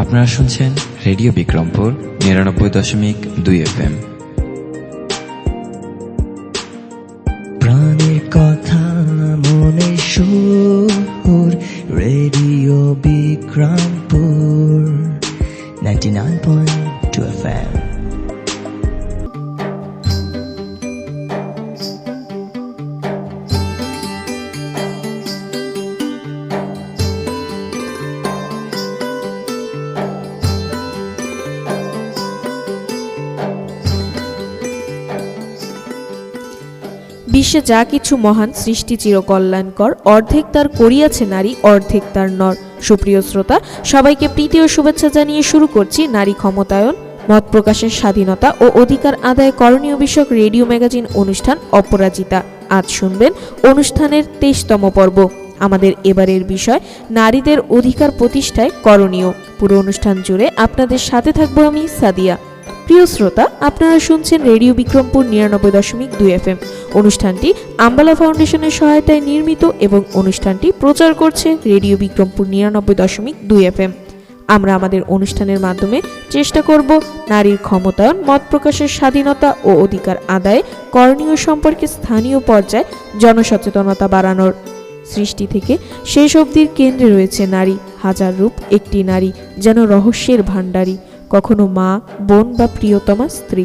আপনারা শুনছেন radio Bikrampur ৯৯.২ FM। প্রাণের কথা মনে সুর, রেডিও বিক্রমপুর 99.2 FM। বিশ্বে যা কিছু মহান সৃষ্টি চিরকল্যাণকর, অর্ধেক তার করিয়াছে নারী, অর্ধেক তার নর। সুপ্রিয় শ্রোতা, সবাইকে প্রীতি ও শুভেচ্ছা জানিয়ে শুরু করছি নারী ক্ষমতায়ন, মত প্রকাশের স্বাধীনতা ও অধিকার আদায় করণীয় বিষয়ক রেডিও ম্যাগাজিন অনুষ্ঠান অপরাজিতা। আজ শুনবেন অনুষ্ঠানের ২৩তম পর্ব। আমাদের এবারের বিষয় নারীদের অধিকার প্রতিষ্ঠায় করণীয়। পুরো অনুষ্ঠান জুড়ে আপনাদের সাথে থাকবো আমি সাদিয়া। প্রিয় শ্রোতা, আপনারা শুনছেন রেডিও বিক্রমপুর ৯৯.২ FM। অনুষ্ঠানটি আম্বালা ফাউন্ডেশনের সহায়তায় নির্মিত এবং অনুষ্ঠানটি প্রচার করছে রেডিও বিক্রমপুর ৯৯.২ FM। আমরা আমাদের অনুষ্ঠানের মাধ্যমে চেষ্টা করব নারীর ক্ষমতায়ন, মত প্রকাশের স্বাধীনতা ও অধিকার আদায়ে করণীয় সম্পর্কে স্থানীয় পর্যায়ে জনসচেতনতা বাড়ানোর। সৃষ্টি থেকে শেষ অবধির কেন্দ্রে রয়েছে নারী। হাজার রূপ একটি নারী, যেন রহস্যের ভাণ্ডারী, কখনো মা, বোন বা প্রিয়তমা স্ত্রী।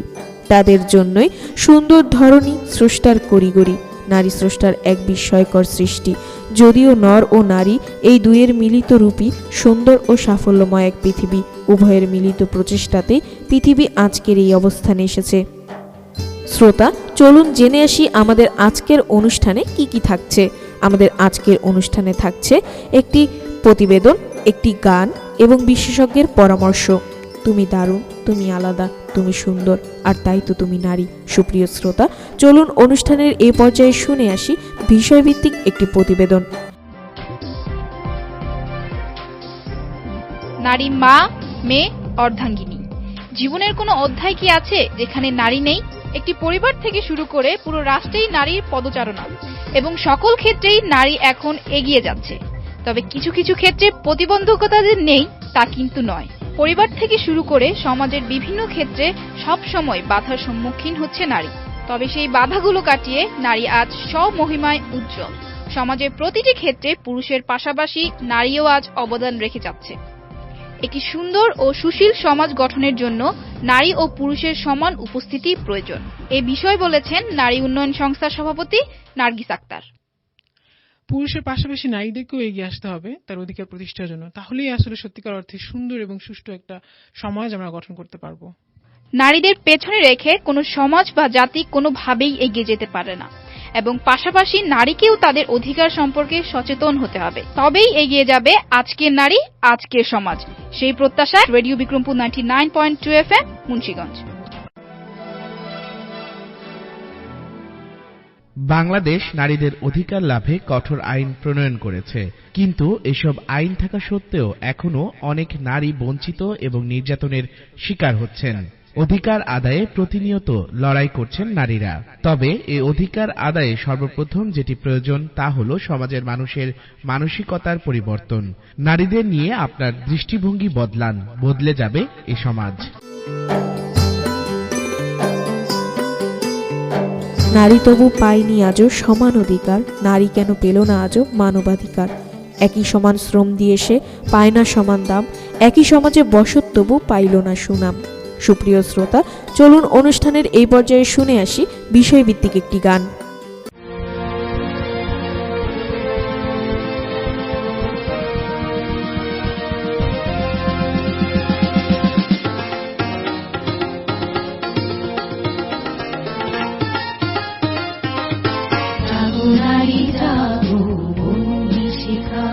তাদের জন্যই সুন্দর ধরনী স্রষ্টার করিগরি। নারী স্রষ্টার এক বিস্ময়কর সৃষ্টি। যদিও নর ও নারী এই দুয়ের মিলিত রূপই সুন্দর ও সাফল্যময় এক পৃথিবী। উভয়ের মিলিত প্রচেষ্টাতে পৃথিবী আজকের এই অবস্থানে এসেছে। শ্রোতা, চলুন জেনে আসি আমাদের আজকের অনুষ্ঠানে কি কি থাকছে। আমাদের আজকের অনুষ্ঠানে থাকছে একটি প্রতিবেদন, একটি গান এবং বিশেষজ্ঞের পরামর্শ। তুমি দারুণ, তুমি আলাদা, তুমি সুন্দর, আর তাই তো তুমি নারী। সুপ্রিয় শ্রোতা, চলুন অনুষ্ঠানের এই পর্যায়ে শুনে আসি বিষয়ভিত্তিক একটি প্রতিবেদন। নারী মা, মেয়ে, অর্ধাঙ্গিনী। জীবনের কোনো অধ্যায় কি আছে যেখানে নারী নেই? একটি পরিবার থেকে শুরু করে পুরো রাষ্ট্রেই নারীর পদচারণা এবং সকল ক্ষেত্রেই নারী এখন এগিয়ে যাচ্ছে। তবে কিছু কিছু ক্ষেত্রে প্রতিবন্ধকতা যে নেই তা কিন্তু নয়। পরিবার থেকে শুরু করে সমাজের বিভিন্ন ক্ষেত্রে সব সময় বাধার সম্মুখীন হচ্ছে নারী। তবে সেই বাধাগুলো কাটিয়ে নারী আজ স্বমহিমায় উজ্জ্বল। সমাজের প্রতিটি ক্ষেত্রে পুরুষের পাশাপাশি নারীও আজ অবদান রেখে যাচ্ছে। একটি সুন্দর ও সুশীল সমাজ গঠনের জন্য নারী ও পুরুষের সমান উপস্থিতি প্রয়োজন। এই বিষয় বলেছেন নারী উন্নয়ন সংস্থার সভাপতি নার্গিস আক্তার। পুরুষের পাশাপাশি নারীদেরকেও এগিয়ে আসতে হবে তার অধিকার প্রতিষ্ঠার জন্য। তাহলেই আসলে সত্যিকার অর্থে সুন্দর এবং সুষ্ঠু একটা সমাজ আমরা গঠন করতে পারবো। নারীদের পেছনে রেখে কোনো সমাজ বা জাতি কোনোভাবেই এগিয়ে যেতে পারে না এবং পাশাপাশি নারীকেও তাদের অধিকার সম্পর্কে সচেতন হতে হবে। তবেই এগিয়ে যাবে আজকের নারী, আজকের সমাজ। সেই প্রত্যাশা রেডিও বিক্রমপুর 99.2 FM, মুন্সিগঞ্জ। বাংলাদেশ নারীদের অধিকার লাভে কঠোর আইন প্রণয়ন করেছে, কিন্তু এসব আইন থাকা সত্ত্বেও এখনো অনেক নারী বঞ্চিত এবং নির্যাতনের শিকার হচ্ছেন। অধিকার আদায়ে প্রতিনিয়ত লড়াই করছেন নারীরা। তবে এই অধিকার আদায়ে সর্বপ্রথম যেটি প্রয়োজন তা হলো সমাজের মানুষের মানসিকতার পরিবর্তন। নারীদের নিয়ে আপনার দৃষ্টিভঙ্গি বদলান, বদলে যাবে এ সমাজ। নারী তবু পায়নি আজও সমান অধিকার, নারী কেন পেল না আজও মানবাধিকার? একই সমান শ্রম দিয়ে সে পায় না সমান দাম, একই সমাজে বসত তবু পাইল না সুনাম। সুপ্রিয় শ্রোতা, চলুন অনুষ্ঠানের এই পর্যায়ে শুনে আসি বিষয়ভিত্তিক একটি গান। নারী জাগো বন্দি শিখা,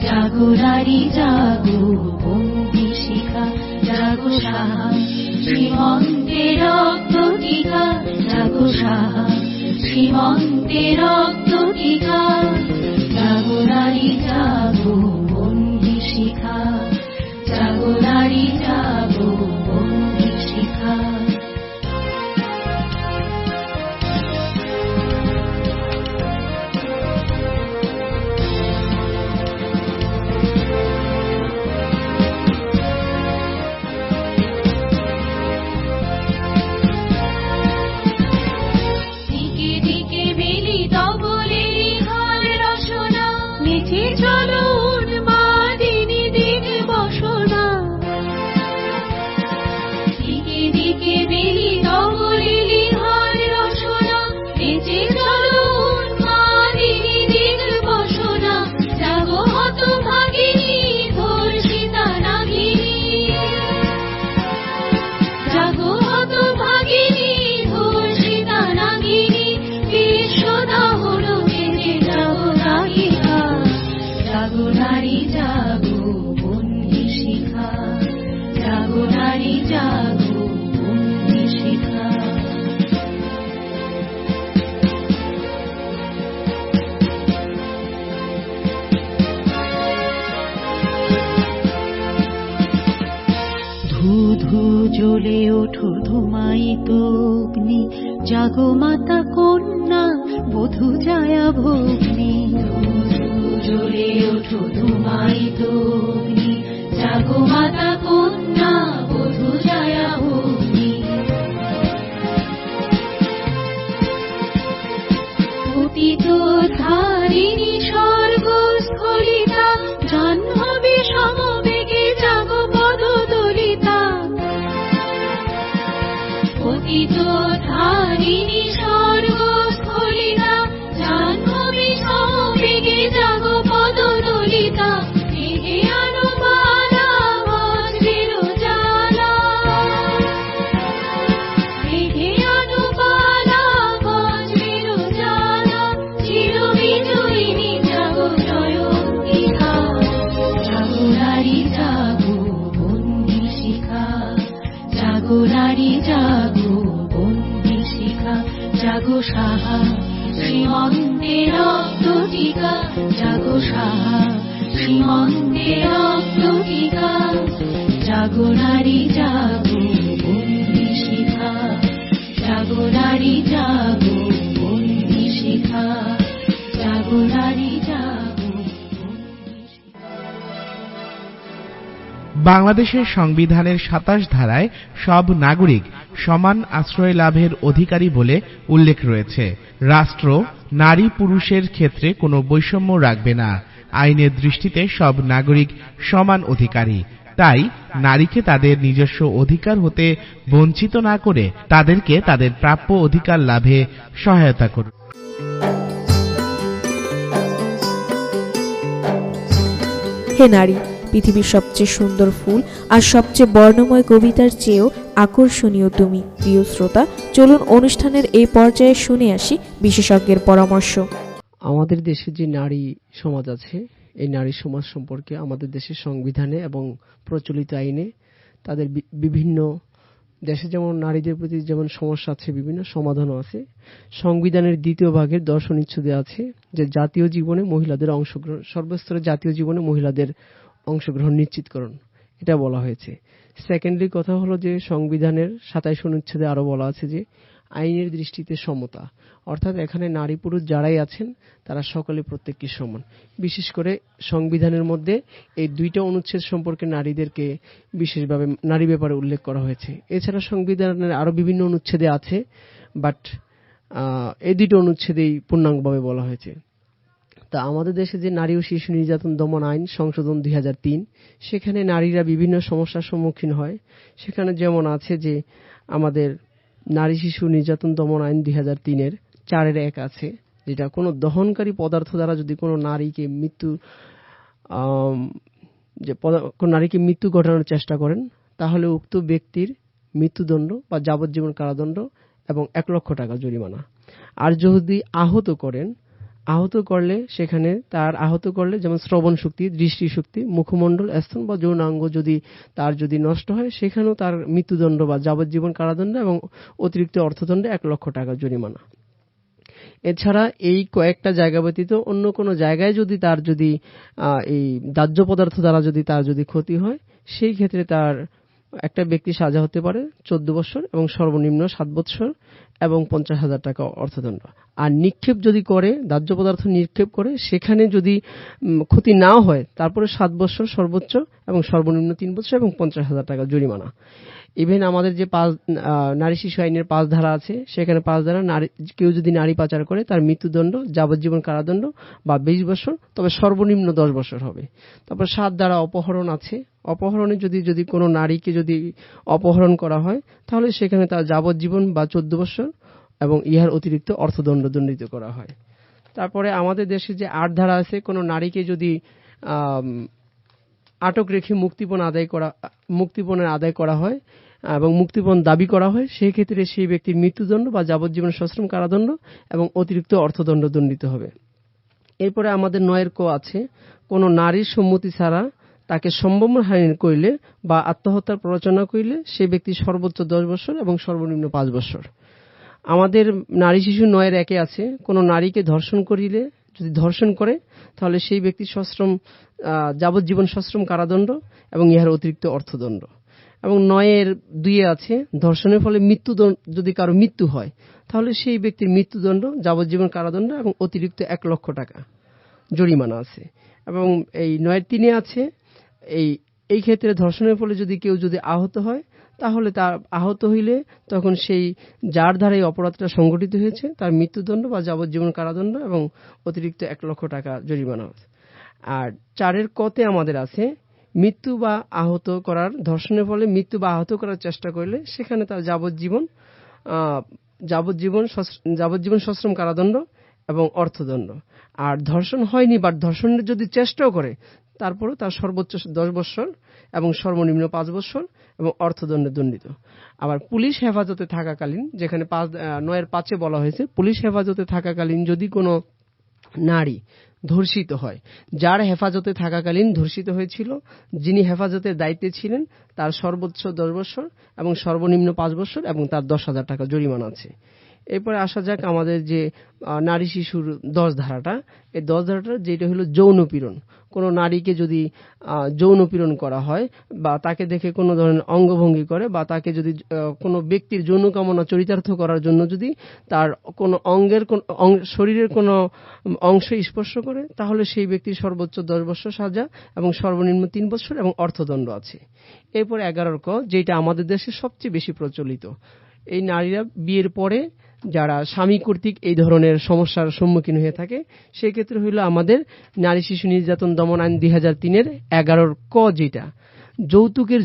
জাগো নারী জাগো বন্দি শিখা, জাগো সাহা সীমন্তে রক্ত টিকা, জাগো সাহা সীমন্তে রক্ত টিকা, জাগো নারী জাগো বন্দি শিখা, জাগো নারী জাগো বন্দি শিখা। জ্বলে ওঠো ধুমায়িত অগ্নি, জাগো মাতা কন্যা বধূ জায়া ভগ্নি। জ্বলে ওঠো ধুমায়িত অগ্নি, জাগো মাতা কন্যা বধূ জায়া ভগ্নি। পতিত ধারিণী স্বর্গস্থলিতা, জাহ্নবী সমবেগে জাগো পদদলিতা। পতিত ধারিণী স্বর্গস্থলিতা, জাহ্নবী সমবেগে জাগো পদদলিতা। মেঘে আনো বালা বজ্রের জ্বালা, মেঘে আনো বালা বজ্রের জ্বালা। চির বিজয়িনী জাগো জয়ন্তিকা, জাগো নারী জাগো বন্দী শিখা। জাগো নারী জাগো বন্দী শিখা, জাগো সাহা শ্রীমন্তে রক্ত টিকা। জাগো সাহা শ্রীমন্তে রক্ত টিকা। জাগো নারী জাগো বন্দী শিখা, জাগো নারী জাগো বন্দী শিখা। জাগো নারী জাগো বন্দী শিখা। বাংলাদেশের সংবিধানের ২৭ ধারায় সব নাগরিক সমান আশ্রয় লাভের অধিকারী বলে উল্লেখ রয়েছে। রাষ্ট্র নারী পুরুষের ক্ষেত্রে কোনো বৈষম্য রাখবে না। আইনের দৃষ্টিতে সব নাগরিক সমান অধিকারী। তাই নারীকে তাদের নিজস্ব অধিকার হতে বঞ্চিত না করে তাদেরকে তাদের প্রাপ্য অধিকার লাভে সহায়তা করুন। হে নারী, পৃথিবীর সবচেয়ে সুন্দর ফুল আর সবচেয়ে বর্ণময় কবিতার চেয়েও আকর্ষণীয় তুমি। প্রিয় শ্রোতা, চলুন অনুষ্ঠানের এই পর্যায়ে শুনে আসি বিশেষজ্ঞের পরামর্শ। আমাদের দেশে যে নারী সমাজ আছে, এই নারী সমাজ সম্পর্কে আমাদের দেশের সংবিধানে এবং প্রচলিত আইনে তাদের বিভিন্ন দেশে যেমন নারীদের প্রতি যেমন সমস্যা আছে, বিভিন্ন সমাধানও আছে। সংবিধানের ২য় ভাগের ১০ অনুচ্ছেদে আছে যে জাতীয় জীবনে মহিলাদের অংশগ্রহণ, সর্বস্তরে জাতীয় জীবনে মহিলাদের অংশগ্রহণ নিশ্চিতকরণ, এটা বলা হয়েছে। সেকেন্ডলি কথা হলো যে সংবিধানের ২৭ অনুচ্ছেদে আরো বলা আছে যে আইনের দৃষ্টিতে সমতা, অর্থাৎ এখানে নারী পুরুষ যারাই আছেন তারা সকলে প্রত্যেককে সমান। বিশেষ করে সংবিধানের মধ্যে এই ২টা অনুচ্ছেদ সম্পর্কে নারীদেরকে বিশেষভাবে নারী ব্যাপারে উল্লেখ করা হয়েছে। এছাড়া সংবিধানের আরো বিভিন্ন অনুচ্ছেদে আছে, বাট এই ২টো অনুচ্ছেদেই পূর্ণাঙ্গভাবে বলা হয়েছে। তা আমাদের দেশে যে নারী ও শিশু নির্যাতন দমন আইন সংশোধন ২০০৩, সেখানে নারীরা বিভিন্ন সমস্যার সম্মুখীন হয়। সেখানে যেমন আছে যে আমাদের নারী শিশু নির্যাতন দমন আইন ২০০৩-এর ৪-১ আছে, যেটা কোনো দহনকারী পদার্থ দ্বারা যদি কোনো নারীকে মৃত্যু ঘটানোর চেষ্টা করেন, তাহলে উক্ত ব্যক্তির মৃত্যুদণ্ড বা যাবজ্জীবন কারাদণ্ড এবং ১ লক্ষ টাকা জরিমানা। আর যদি আহত করলে সেখানে তার আহত করলে যেমন শ্রবণ শক্তি, দৃষ্টিশক্তি, মুখমণ্ডল, স্তন বা যৌনাঙ্গ যদি তার যদি নষ্ট হয়, সেখানেও তার মৃত্যুদণ্ড বা যাবজ্জীবন কারাদণ্ড এবং অতিরিক্ত অর্থদণ্ডে ১ লক্ষ টাকা জরিমানা। এছাড়া এই কয়েকটা জায়গা ব্যতীত অন্য কোনো জায়গায় যদি তার যদি এই দাহ্য পদার্থ দ্বারা যদি তার যদি ক্ষতি হয়, সেই ক্ষেত্রে তার একটা ব্যক্তি সাজা হতে পারে 14 বছর এবং সর্বনিম্ন 7 বছর এবং 50,000 টাকা অর্থদণ্ড। আর নিক্ষেপ যদি করে, দাহ্য পদার্থ নিক্ষেপ করে, সেখানে যদি ক্ষতি না হয়, তারপরে 7 বছর সর্বোচ্চ এবং সর্বনিম্ন 3 বছর এবং 50,000 টাকা জরিমানা। ইভেন আমাদের যে নারী শিশু আইনের 5 ধারা আছে, সেখানে 5 ধারা কেউ যদি নারী পাচার করে তার মৃত্যুদণ্ড, যাবজ্জীবন কারাদণ্ড বা 20 বছর, তবে সর্বনিম্ন 10 বছর হবে। তারপর 7 ধারা অপহরণ আছে। অপহরণে যদি কোনো নারীকে যদি অপহরণ করা হয়, তাহলে সেখানে তার যাবজ্জীবন বা 14 বছর এবং ইহার অতিরিক্ত অর্থদণ্ড দণ্ডিত করা হয়। তারপরে আমাদের দেশে যে 8 ধারা আছে, কোনো নারীকে যদি আটক রেখে মুক্তিপণের আদায় করা হয় এবং মুক্তিপণ দাবি করা হয়, সেই ক্ষেত্রে সেই ব্যক্তির মৃত্যুদণ্ড বা যাবজ্জীবন সশ্রম কারাদণ্ড এবং অতিরিক্ত অর্থদণ্ড দণ্ডিত হবে। এরপরে আমাদের 9 ক আছে, কোনো নারীর সম্মতি ছাড়া তাকে সম্ভ্রম হানি করিলে বা আত্মহত্যার প্ররোচনা করিলে সে ব্যক্তি সর্বোচ্চ 10 বছর এবং সর্বনিম্ন 5 বছর। আমাদের নারী শিশু 9-1 আছে, কোনো নারীকে ধর্ষণ করিলে, যদি ধর্ষণ করে, তাহলে সেই ব্যক্তি যাবজ্জীবন সশ্রম কারাদণ্ড এবং ইহার অতিরিক্ত অর্থদণ্ড। এবং 9-2 আছে ধর্ষণের ফলে মৃত্যুদণ্ড, যদি কারো মৃত্যু হয় তাহলে সেই ব্যক্তির মৃত্যুদণ্ড, যাবজ্জীবন কারাদণ্ড এবং অতিরিক্ত 1 লক্ষ টাকা জরিমানা আছে। এবং এই 9-3 আছে এই ক্ষেত্রে ধর্ষণের ফলে যদি কেউ আহত হয় তাহলে তার আহত হইলে তখন সেই যার দ্বারা এই অপরাধটা সংঘটিত হয়েছে তার মৃত্যুদণ্ড বা যাবজ্জীবন কারাদণ্ড এবং অতিরিক্ত 1 লক্ষ টাকা জরিমানা আছে। আর 4 কতে আমাদের আছে মৃত্যু বা আহত করার, ধর্ষণের ফলে মৃত্যু বা আহত করার চেষ্টা করলে সেখানে তার যাবজ্জীবন সশ্রম কারাদণ্ড এবং অর্থদণ্ড। আর ধর্ষণ হয়নি বা ধর্ষণের যদি চেষ্টাও করে তারপরও তার সর্বোচ্চ 10 বছর এবং সর্বনিম্ন 5 বছর এবং অর্থদণ্ডে দণ্ডিত। আবার পুলিশ হেফাজতে থাকাকালীন, যেখানে 9-5 বলা হয়েছে, পুলিশ হেফাজতে থাকাকালীন যদি কোনো নারী ধর্ষিত হয়, যার হেফাজতে থাকাকালীন ধর্ষিত হয়েছিল, যিনি হেফাজতের দায়িত্বে ছিলেন, তার সর্বোচ্চ 10 বছর এবং সর্বনিম্ন 5 বছর এবং তার 10,000 টাকা জরিমানা আছে। এরপরে আসা যাক আমাদের যে নারী শিশুর 10 ধারাটা, এই 10 ধারাটা যেটা হলো যৌন পীড়ন। কোনো নারীকে যদি যৌন পীড়ন করা হয় বা তাকে দেখে কোনো ধরনের অঙ্গভঙ্গি করে বা তাকে যদি কোনো ব্যক্তির যৌন কামনা চরিতার্থ করার জন্য যদি তার কোনো শরীরের কোনো অংশ স্পর্শ করে তাহলে সেই ব্যক্তির সর্বোচ্চ 10 বছর সাজা এবং সর্বনিম্ন 3 বছর এবং অর্থদণ্ড আছে। এরপর 11 ক, যেটা আমাদের দেশে সবচেয়ে বেশি প্রচলিত, এই নারীরা বিয়ের পরে যারা স্বামী কর্তৃক এই ধরনের সমস্যার সম্মুখীন হয়ে থাকে সেই ক্ষেত্রে হইল আমাদের নারী শিশু নির্যাতন দমন আইন 2003-এর 11 ক, যেটা যৌতুকের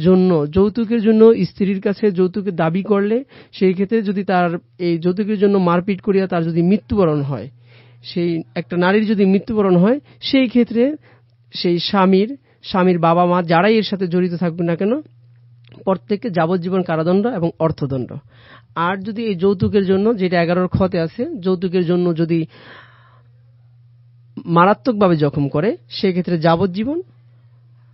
জন্য স্ত্রীর কাছে যৌতুকের দাবি করলে সেই ক্ষেত্রে যদি তার এই যৌতুকের জন্য মারপিট করিয়া তার যদি মৃত্যুবরণ হয়, সেই একটা নারীর যদি মৃত্যুবরণ হয় সেই ক্ষেত্রে সেই স্বামীর বাবা মা যারাই এর সাথে জড়িত থাকবে না কেন প্রত্যেককে যাবজ্জীবন কারাদণ্ড এবং অর্থদণ্ড। আর যদি এই যৌতুকের জন্য, যেটা 11 খতে আছে, যৌতুকের জন্য যদি মারাত্মকভাবে জখম করে সেক্ষেত্রে যাবজ্জীবন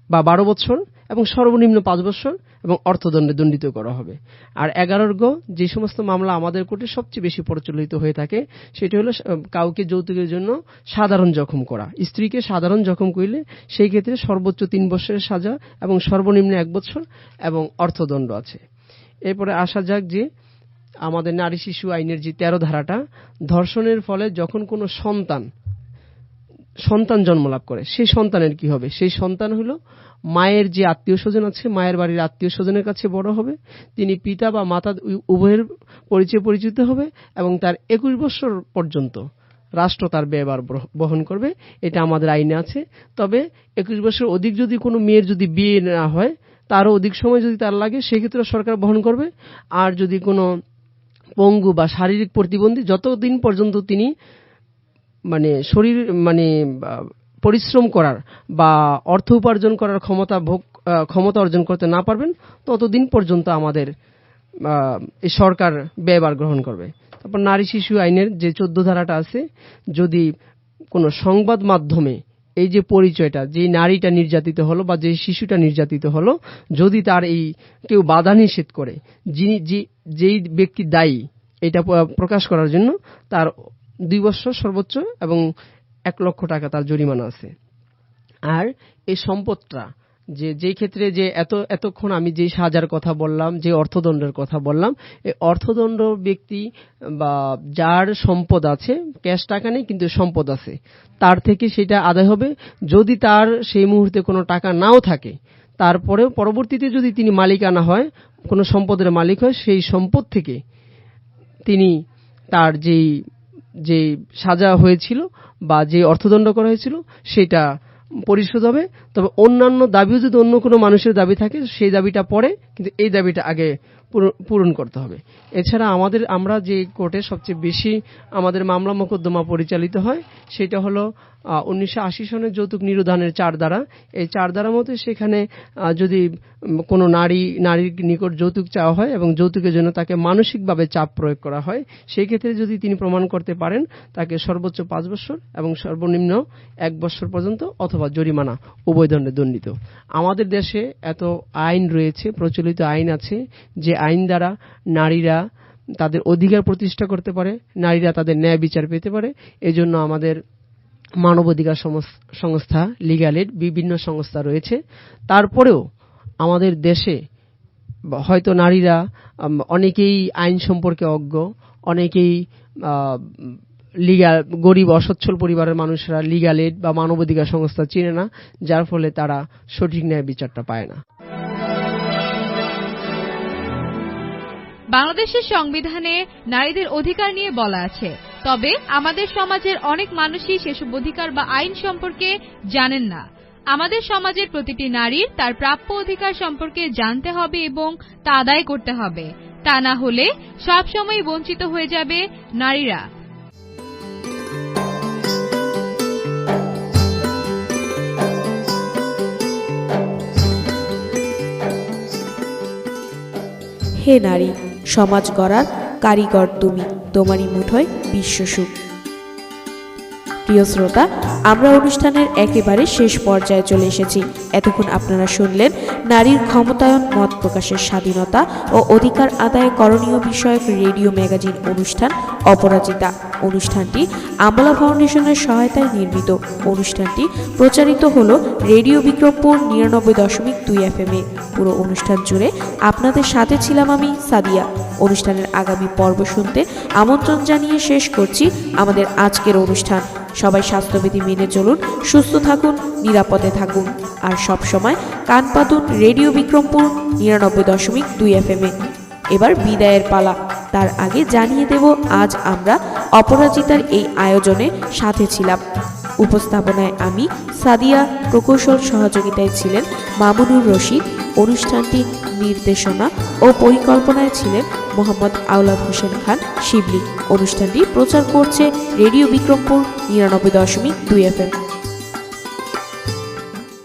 বা 12 বছর এবং সর্বনিম্ন 5 বছর এবং অর্থদণ্ডে দণ্ডিত করা হবে। আর 11 গ, যে সমস্ত মামলা আমাদের কোর্টে সবচেয়ে বেশি প্রচলিত হয়ে থাকে সেটা হলো কাউকে যৌতুকের জন্য সাধারণ জখম করা, স্ত্রীকে সাধারণ জখম করলে সেই ক্ষেত্রে সর্বোচ্চ 3 বছরের সাজা এবং সর্বনিম্ন 1 বছর এবং অর্থদণ্ড আছে। এরপরে আসা যাক যে আমাদের নারী শিশু আইনের যে 13 ধারাটা, ধর্ষণের ফলে যখন কোনো সন্তান জন্মলাভ করে সেই সন্তানের কি হবে? সেই সন্তান হলো মায়ের যে আত্মীয় স্বজন আছে, মায়ের বাড়ির আত্মীয় স্বজনের কাছে বড় হবে, তিনি পিতা বা মাতা উভয়ের পরিচয় পরিচিত হবে এবং তার 21 বছর পর্যন্ত রাষ্ট্র তার ব্যয়ভার বহন করবে। এটা আমাদের আইনে আছে। তবে 21 বছর অধিক যদি কোনো মেয়ের যদি বিয়ে না হয়, তারও অধিক সময় যদি তার লাগে সেক্ষেত্রে সরকার বহন করবে। আর যদি কোনো পঙ্গু বা শারীরিক প্রতিবন্ধী, যতদিন পর্যন্ত তিনি পরিশ্রম করার বা অর্থ উপার্জন করার ক্ষমতা অর্জন করতে না পারবেন ততদিন পর্যন্ত আমাদের এই সরকার ব্যয়ভার গ্রহণ করবে। তারপর নারী শিশু আইনের যে 14 ধারাটা আছে, যদি কোনো সংবাদ মাধ্যমে এই যে পরিচয়টা, যে নারীটা নির্যাতিত হলো বা যে শিশুটা নির্যাতিত হলো, যদি তার এই কেউ বাধা নিষেধ করে, যেই ব্যক্তি দায়ী এটা প্রকাশ করার জন্য, তার 2 বছর সর্বোচ্চ এবং 1 লক্ষ টাকা তার জরিমানা আছে। আর এই সম্পদটা যেই ক্ষেত্রে যে এতক্ষণ আমি যে সাজার কথা বললাম, যে অর্থদণ্ডের কথা বললাম, এই অর্থদণ্ড ব্যক্তি বা যার সম্পদ আছে, ক্যাশ টাকা নেই কিন্তু সম্পদ আছে, তার থেকে সেটা আদায় হবে। যদি তার সেই মুহূর্তে কোনো টাকা নাও থাকে, তারপরেও পরবর্তীতে যদি তিনি মালিকানা হয়, কোনো সম্পদের মালিক হয়, সেই সম্পদ থেকে তিনি তার যে সাজা হয়েছিল বা যে অর্থদণ্ড করা হয়েছিল সেটা পরিশোধ হবে। তবে অন্যান্য দাবিও যদি অন্য কোনো মানুষের দাবি থাকে সেই দাবিটা পরে, কিন্তু এই দাবিটা আগে পূরণ করতে হবে। এছাড়া আমরা যে কোর্টে সবচেয়ে বেশি আমাদের মামলা মোকদ্দমা পরিচালিত হয় সেটা হলো 1980 সনের যৌতুক নিরোধনের 4 ধারা। এই 4 ধারার মধ্যে সেখানে যদি কোনো নারীর নিকট যৌতুক চাওয়া হয় এবং যৌতুকের জন্য তাকে মানসিকভাবে চাপ প্রয়োগ করা হয়, সেই ক্ষেত্রে যদি তিনি প্রমাণ করতে পারেন, তাকে সর্বোচ্চ 5 বছর এবং সর্বনিম্ন 1 বছর পর্যন্ত অথবা জরিমানা উভয় দণ্ডে দণ্ডিত। আমাদের দেশে এত আইন রয়েছে, প্রচলিত আইন আছে, যে আইন দ্বারা নারীরা তাদের অধিকার প্রতিষ্ঠা করতে পারে, নারীরা তাদের ন্যায় বিচার পেতে পারে। এজন্য আমাদের মানবাধিকার সংস্থা, লিগ্যাল এইড, বিভিন্ন সংস্থা রয়েছে। তারপরেও আমাদের দেশে হয়তো নারীরা অনেকেই আইন সম্পর্কে অজ্ঞ, অনেকেই লিগ্যাল, গরিব অসচ্ছল পরিবারের মানুষরা লিগ্যাল এড বা মানবাধিকার সংস্থা চিনে না, যার ফলে তারা সঠিক ন্যায় বিচারটা পায় না। বাংলাদেশের সংবিধানে নারীদের অধিকার নিয়ে বলা আছে, তবে আমাদের সমাজের অনেক মানুষই সেসব অধিকার বা আইন সম্পর্কে জানেন না। আমাদের সমাজের প্রতিটি নারীর তার প্রাপ্য অধিকার সম্পর্কে জানতে হবে এবং তা আদায় করতে হবে, তা না হলে সবসময় বঞ্চিত হয়ে যাবে নারীরা। হে নারী, সমাজ গড়ার কারিগর তুমি, তোমারই মুঠোয় বিশ্বসুখ। প্রিয় শ্রোতা, আমরা অনুষ্ঠানের একেবারে শেষ পর্যায়ে চলে এসেছি। এতক্ষণ আপনারা শুনলেন নারীর ক্ষমতায়ন, মত প্রকাশের স্বাধীনতা ও অধিকার আদায় করণীয় বিষয়ক রেডিও ম্যাগাজিন অনুষ্ঠান অপরাজিতা। অনুষ্ঠানটি আমলা ফাউন্ডেশনের সহায়তায় নির্মিত। অনুষ্ঠানটি প্রচারিত হলো রেডিও বিক্রমপুর 99.2 FM এ। পুরো অনুষ্ঠান জুড়ে আপনাদের সাথে ছিলাম আমি, সাদিয়া। অনুষ্ঠানের আগামী পর্ব শুনতে আমন্ত্রণ জানিয়ে শেষ করছি আমাদের আজকের অনুষ্ঠান। সবাই স্বাস্থ্যবিধি মেনে চলুন, সুস্থ থাকুন, নিরাপদে থাকুন, আর সব সময় কান পাতুন রেডিও বিক্রমপুর 99.2 FM এ। এবার বিদায়ের পালা। তার আগে জানিয়ে দেব আজ আমরা অপরাজিতার এই আয়োজনে সাথে ছিলাম। উপস্থাপনায় আমি সাদিয়া, প্রকৌশল সহযোগিতায় ছিলেন মামুনুর রশিদ। অনুষ্ঠানটি নির্দেশনা ও পরিকল্পনায় ছিলেন মোহাম্মদ আওলাদ হোসেন খান শিবলি। অনুষ্ঠানটি প্রচার করছে রেডিও বিক্রমপুর 99.2 FM।